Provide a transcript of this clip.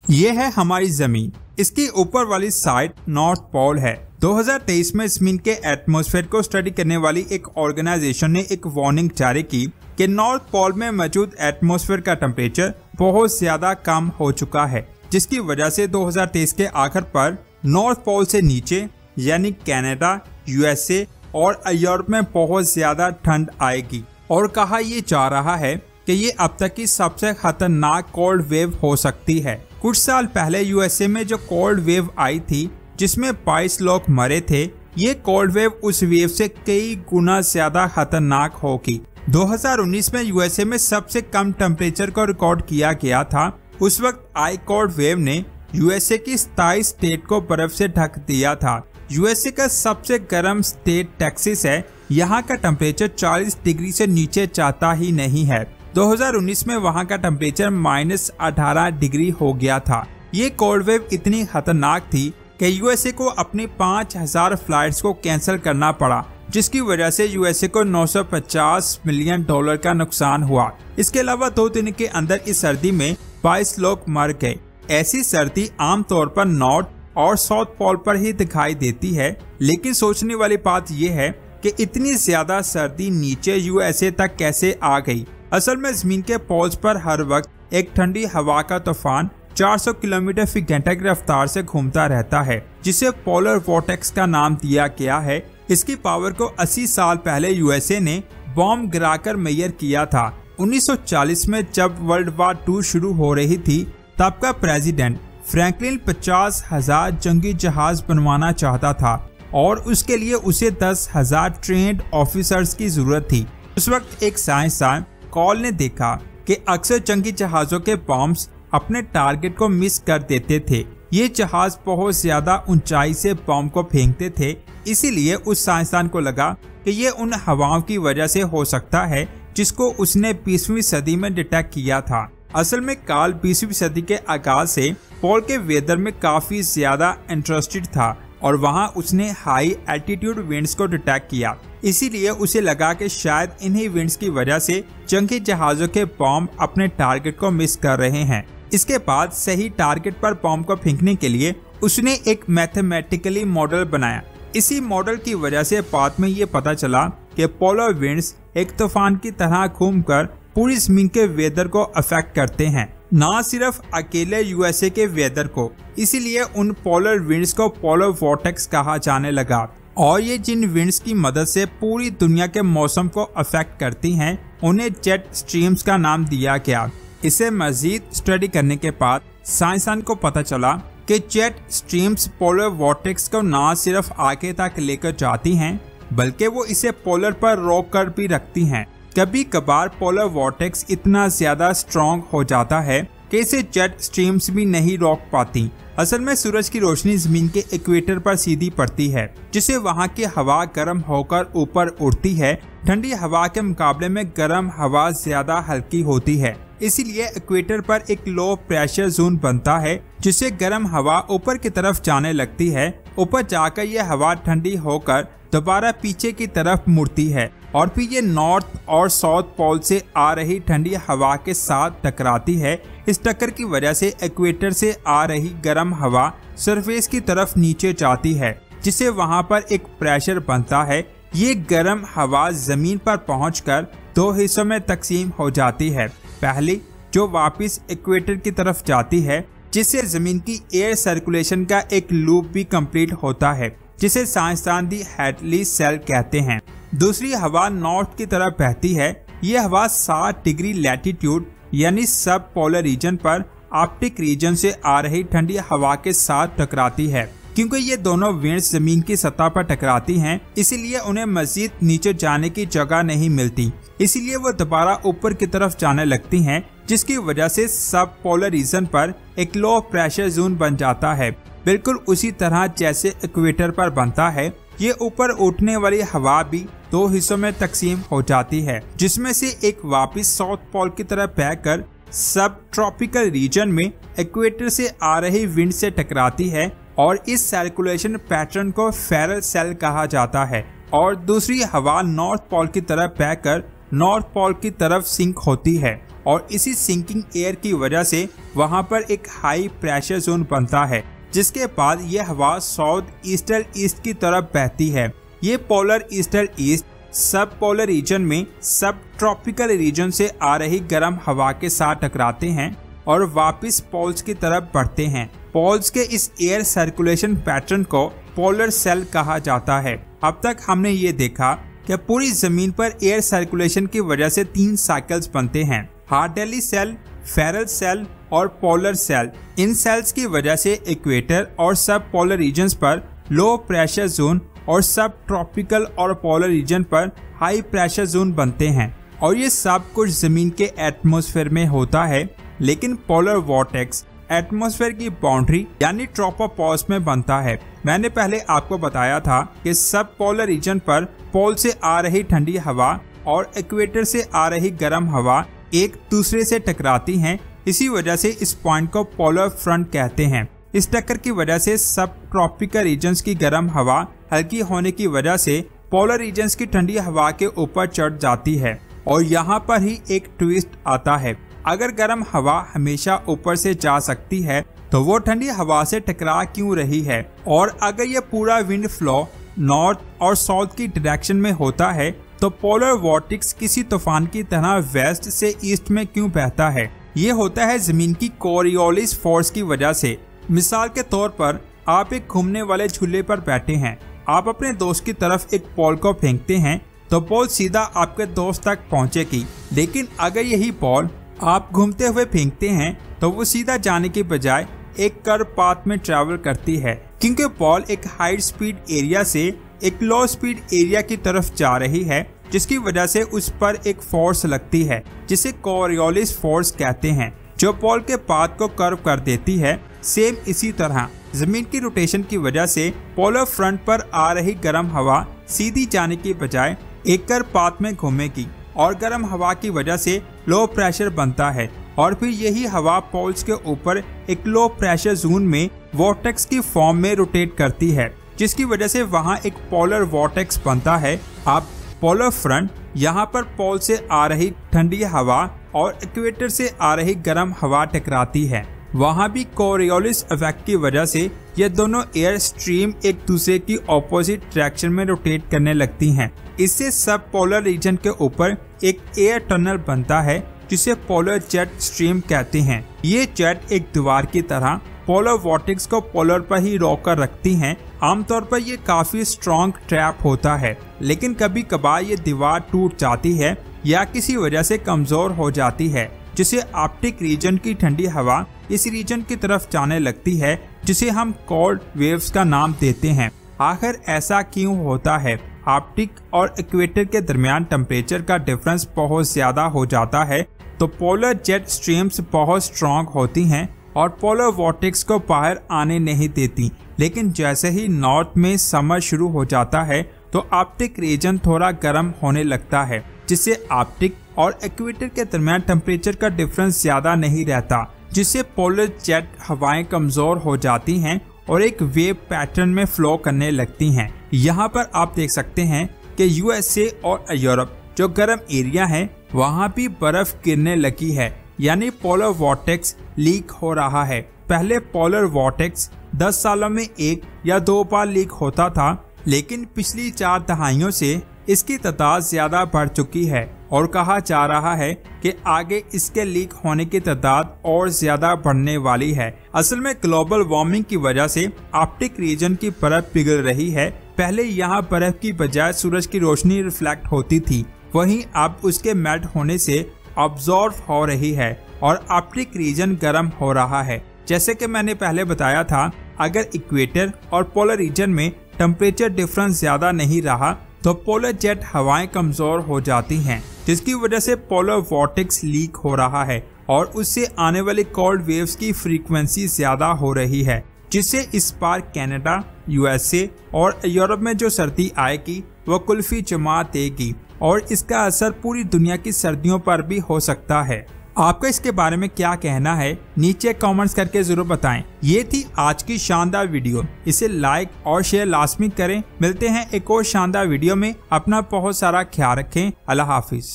ये है हमारी जमीन। इसकी ऊपर वाली साइड नॉर्थ पोल है। 2023 में जमीन के एटमॉस्फेयर को स्टडी करने वाली एक ऑर्गेनाइजेशन ने एक वार्निंग जारी की कि नॉर्थ पोल में मौजूद एटमॉस्फेयर का टेम्परेचर बहुत ज्यादा कम हो चुका है, जिसकी वजह से 2023 के आखिर पर नॉर्थ पोल से नीचे यानी कनाडा, यूएसए और यूरोप में बहुत ज्यादा ठंड आएगी। और कहा यह जा रहा है कि ये अब तक की सबसे खतरनाक कोल्ड वेव हो सकती है। कुछ साल पहले यूएसए में जो कोल्ड वेव आई थी जिसमें 22 लोग मरे थे, ये कोल्ड वेव उस वेव से कई गुना ज्यादा खतरनाक होगी। 2019 में यूएसए में सबसे कम टेम्परेचर को रिकॉर्ड किया गया था। उस वक्त आई कोल्ड वेव ने यूएसए की 27 स्टेट को बर्फ से ढक दिया था। यूएसए का सबसे गर्म स्टेट टेक्सास है। यहाँ का टेम्परेचर 40 डिग्री से नीचे जाता ही नहीं है। 2019 में वहाँ का टेम्परेचर -18 डिग्री हो गया था। ये कोल्ड वेव इतनी खतरनाक थी कि यूएसए को अपनी 5000 फ्लाइट्स को कैंसिल करना पड़ा, जिसकी वजह से यूएसए को $950 मिलियन का नुकसान हुआ। इसके अलावा 2 दिन के अंदर इस सर्दी में 22 लोग मर गए। ऐसी सर्दी आमतौर पर नॉर्थ और साउथ पोल पर ही दिखाई देती है, लेकिन सोचने वाली बात यह है कि इतनी ज्यादा सर्दी नीचे यूएसए तक कैसे आ गई। असल में जमीन के पोल्स पर हर वक्त एक ठंडी हवा का तूफान 400 किलोमीटर फी घंटे की रफ्तार से घूमता रहता है, जिसे पोलर वोर्टेक्स का नाम दिया गया है। इसकी पावर को 80 साल पहले यूएसए ने बॉम्ब गिराकर मेजर किया था। 1940 में जब वर्ल्ड वार 2 शुरू हो रही थी, तब का प्रेसिडेंट फ्रैंकलिन 50,000 जंगी जहाज बनवाना चाहता था और उसके लिए उसे 10,000 ट्रेंड ऑफिसर्स की जरूरत थी। उस वक्त एक साइंसदान कॉल ने देखा कि अक्सर जंगी जहाजों के बॉम्ब्स अपने टारगेट को मिस कर देते थे। ये जहाज बहुत ज्यादा ऊंचाई से बॉम्ब को फेंकते थे, इसीलिए उस साइंसदान को लगा कि ये उन हवाओं की वजह से हो सकता है जिसको उसने 20वीं सदी में डिटेक्ट किया था। असल में कार्ल 20वीं सदी के आगाज से पोल के वेदर में काफी ज्यादा इंटरेस्टेड था और वहाँ उसने हाई एल्टीट्यूड विंड्स को डिटेक्ट किया। इसीलिए उसे लगा कि शायद इन्हीं विंड्स की वजह से जंगी जहाजों के बॉम्ब अपने टारगेट को मिस कर रहे हैं। इसके बाद सही टारगेट पर बॉम्ब को फेंकने के लिए उसने एक मैथमेटिकली मॉडल बनाया। इसी मॉडल की वजह से बाद में ये पता चला कि पोलर विंड्स एक तूफान की तरह घूमकर पूरी जमीन के वेदर को अफेक्ट करते हैं, ना सिर्फ अकेले यूएसए के वेदर को। इसीलिए उन पोलर विंड्स को पोलर वोर्टेक्स कहा जाने लगा। और ये जिन विंड्स की मदद से पूरी दुनिया के मौसम को अफेक्ट करती हैं, उन्हें जेट स्ट्रीम्स का नाम दिया गया। इसे मजीद स्टडी करने के बाद साइंसदान को पता चला कि जेट स्ट्रीम्स पोलर वोर्टेक्स को न सिर्फ आगे तक लेकर जाती हैं, बल्कि वो इसे पोलर पर रोक कर भी रखती हैं। कभी कभार पोलर वोर्टेक्स इतना ज्यादा स्ट्रॉन्ग हो जाता है कि इसे जेट स्ट्रीम्स भी नहीं रोक पाती। असल में सूरज की रोशनी जमीन के इक्वेटर पर सीधी पड़ती है, जिससे वहाँ की हवा गर्म होकर ऊपर उड़ती है। ठंडी हवा के मुकाबले में गर्म हवा ज्यादा हल्की होती है, इसीलिए इक्वेटर पर एक लो प्रेशर जोन बनता है, जिससे गर्म हवा ऊपर की तरफ जाने लगती है। ऊपर जाकर यह हवा ठंडी होकर दोबारा पीछे की तरफ मुड़ती है और फिर ये नॉर्थ और साउथ पोल से आ रही ठंडी हवा के साथ टकराती है। इस टक्कर की वजह से इक्वेटर से आ रही गर्म हवा सरफेस की तरफ नीचे जाती है, जिससे वहां पर एक प्रेशर बनता है। ये गर्म हवा जमीन पर पहुंचकर 2 हिस्सों में तकसीम हो जाती है। पहली जो वापस इक्वेटर की तरफ जाती है, जिससे जमीन की एयर सर्कुलेशन का एक लूप भी कंप्लीट होता है, जिसे साइंसदान दी हैडली सेल कहते हैं। दूसरी हवा नॉर्थ की तरफ बहती है। ये हवा 60 डिग्री लैटिट्यूड यानी सब पोलर रीजन पर आर्कटिक रीजन से आ रही ठंडी हवा के साथ टकराती है। क्योंकि ये दोनों विंड्स जमीन की सतह पर टकराती हैं, इसीलिए उन्हें मजीद नीचे जाने की जगह नहीं मिलती। इसीलिए वो दोबारा ऊपर की तरफ जाने लगती हैं, जिसकी वजह से सब पोलर रीजन पर एक लो प्रेशर जोन बन जाता है, बिल्कुल उसी तरह जैसे इक्वेटर पर बनता है। ये ऊपर उठने वाली हवा भी 2 हिस्सों में तकसीम हो जाती है, जिसमें से एक वापस साउथ पोल की तरफ बहकर सब ट्रॉपिकल रीजन में इक्वेटर से आ रही विंड से टकराती है और इस सर्कुलेशन पैटर्न को फेरल सेल कहा जाता है। और दूसरी हवा नॉर्थ पोल की तरफ बहकर नॉर्थ पोल की तरफ सिंक होती है और इसी सिंकिंग एयर की वजह से वहां पर एक हाई प्रेशर जोन बनता है, जिसके बाद यह हवा साउथ ईस्टर्न ईस्ट की तरफ बहती है। ये पोलर ईस्टर्न ईस्ट सब पोलर रीजन में सब ट्रॉपिकल रीजन से आ रही गर्म हवा के साथ टकराते हैं और वापस पोल्स की तरफ बढ़ते हैं। पोल्स के इस एयर सर्कुलेशन पैटर्न को पोलर सेल कहा जाता है। अब तक हमने ये देखा कि पूरी जमीन पर एयर सर्कुलेशन की वजह से 3 साइकिल्स बनते हैं, हार्डेली सेल, फेरल सेल और पोलर सेल। इन सेल्स की वजह से इक्वेटर और सब पोलर रीजन्स पर लो प्रेशर जोन और सब ट्रॉपिकल और पोलर रीजन पर हाई प्रेशर जोन बनते हैं और ये सब कुछ जमीन के एटमॉस्फेयर में होता है। लेकिन पोलर वॉर्टेक्स एटमॉस्फेयर की बाउंड्री यानी ट्रोपोपॉज में बनता है। मैंने पहले आपको बताया था कि सब पोलर रीजन पर पोल से आ रही ठंडी हवा और इक्वेटर से आ रही गर्म हवा एक दूसरे से टकराती हैं। इसी वजह से इस पॉइंट को पोलर फ्रंट कहते हैं। इस टक्कर की वजह से सब ट्रॉपिकल रीजन्स की गर्म हवा हल्की होने की वजह से पोलर रीजन्स की ठंडी हवा के ऊपर चढ़ जाती है और यहाँ पर ही एक ट्विस्ट आता है। अगर गर्म हवा हमेशा ऊपर से जा सकती है तो वो ठंडी हवा से टकरा क्यों रही है, और अगर ये पूरा विंड फ्लो नॉर्थ और साउथ की डायरेक्शन में होता है तो पोलर वॉर्टेक्स किसी तूफान की तरह वेस्ट से ईस्ट में क्यों बहता है। ये होता है जमीन की कोरियोलिस फोर्स की वजह से। मिसाल के तौर पर आप एक घूमने वाले झूले पर बैठे हैं, आप अपने दोस्त की तरफ एक बॉल को फेंकते हैं तो बॉल सीधा आपके दोस्त तक पहुंचेगी। लेकिन अगर यही बॉल आप घूमते हुए फेंकते हैं तो वो सीधा जाने के बजाय एक कर्व पाथ में ट्रैवल करती है, क्योंकि बॉल एक हाई स्पीड एरिया से एक लो स्पीड एरिया की तरफ जा रही है, जिसकी वजह से उस पर एक फोर्स लगती है जिसे कोरियोलिस फोर्स कहते हैं, जो बॉल के पाथ को कर्व कर देती है। सेम इसी तरह जमीन की रोटेशन की वजह से पोलर फ्रंट पर आ रही गर्म हवा सीधी जाने की बजाय एक कर्व पाथ में घूमेगी और गर्म हवा की वजह से लो प्रेशर बनता है और फिर यही हवा पोल्स के ऊपर एक लो प्रेशर जोन में वॉर्टेक्स की फॉर्म में रोटेट करती है, जिसकी वजह से वहां एक पोलर वॉर्टेक्स बनता है। अब पोलर फ्रंट यहाँ पर पोल से आ रही ठंडी हवा और इक्वेटर से आ रही गर्म हवा टकराती है। वहाँ भी कोरियोलिस इफेक्ट की वजह से ये दोनों एयर स्ट्रीम एक दूसरे की ऑपोजिट डायरेक्शन में रोटेट करने लगती हैं। इससे सब पोलर रीजन के ऊपर एक एयर टनल बनता है जिसे पोलर जेट स्ट्रीम कहते हैं। ये जेट एक दीवार की तरह पोलर वॉर्टेक्स को पोलर पर ही रोक कर रखती हैं। आमतौर पर ये काफी स्ट्रॉन्ग ट्रैप होता है, लेकिन कभी कभार ये दीवार टूट जाती है या किसी वजह से कमजोर हो जाती है, जिसे आर्कटिक रीजन की ठंडी हवा इस रीजन की तरफ जाने लगती है, जिसे हम कोल्ड वेव्स का नाम देते हैं। आखिर ऐसा क्यों होता है? आर्कटिक और इक्वेटर के दरमियान टेम्परेचर का डिफरेंस बहुत ज्यादा हो जाता है, तो पोलर जेट स्ट्रीम्स बहुत स्ट्रॉन्ग होती हैं और पोलर वॉर्टेक्स को बाहर आने नहीं देती। लेकिन जैसे ही नॉर्थ में समर शुरू हो जाता है तो आर्कटिक रीजन थोड़ा गर्म होने लगता है, जिससे आर्कटिक और इक्वेटर के दरमियान टेम्परेचर का डिफरेंस ज्यादा नहीं रहता, जिससे पोलर जेट हवाएं कमजोर हो जाती हैं और एक वेव पैटर्न में फ्लो करने लगती हैं। यहाँ पर आप देख सकते हैं कि यूएसए और यूरोप जो गर्म एरिया है वहाँ भी बर्फ गिरने लगी है, यानी पोलर वॉर्टेक्स लीक हो रहा है। पहले पोलर वॉर्टेक्स 10 सालों में 1 या 2 बार लीक होता था, लेकिन पिछली 4 दहाइयों से इसकी तादाद ज्यादा बढ़ चुकी है और कहा जा रहा है कि आगे इसके लीक होने की तादाद और ज्यादा बढ़ने वाली है। असल में ग्लोबल वार्मिंग की वजह से आर्कटिक रीजन की बर्फ पिघल रही है। पहले यहाँ बर्फ की बजाय सूरज की रोशनी रिफ्लेक्ट होती थी, वहीं अब उसके मेल्ट होने से ऑब्जॉर्व हो रही है और आर्कटिक रीजन गर्म हो रहा है। जैसे कि मैंने पहले बताया था, अगर इक्वेटर और पोलर रीजन में टेम्परेचर डिफरेंस ज्यादा नहीं रहा तो पोलर जेट हवाएं कमजोर हो जाती हैं, जिसकी वजह से पोलर वॉर्टेक्स लीक हो रहा है और उससे आने वाली कोल्ड वेव्स की फ्रीक्वेंसी ज्यादा हो रही है, जिससे इस बार कनाडा, यूएसए और यूरोप में जो सर्दी आएगी वो कुल्फी जमा देगी और इसका असर पूरी दुनिया की सर्दियों पर भी हो सकता है। आपका इसके बारे में क्या कहना है नीचे कमेंट्स करके जरूर बताएं। ये थी आज की शानदार वीडियो, इसे लाइक और शेयर लाजमी करें। मिलते हैं एक और शानदार वीडियो में। अपना बहुत सारा ख्याल रखें। अल्लाह हाफिज।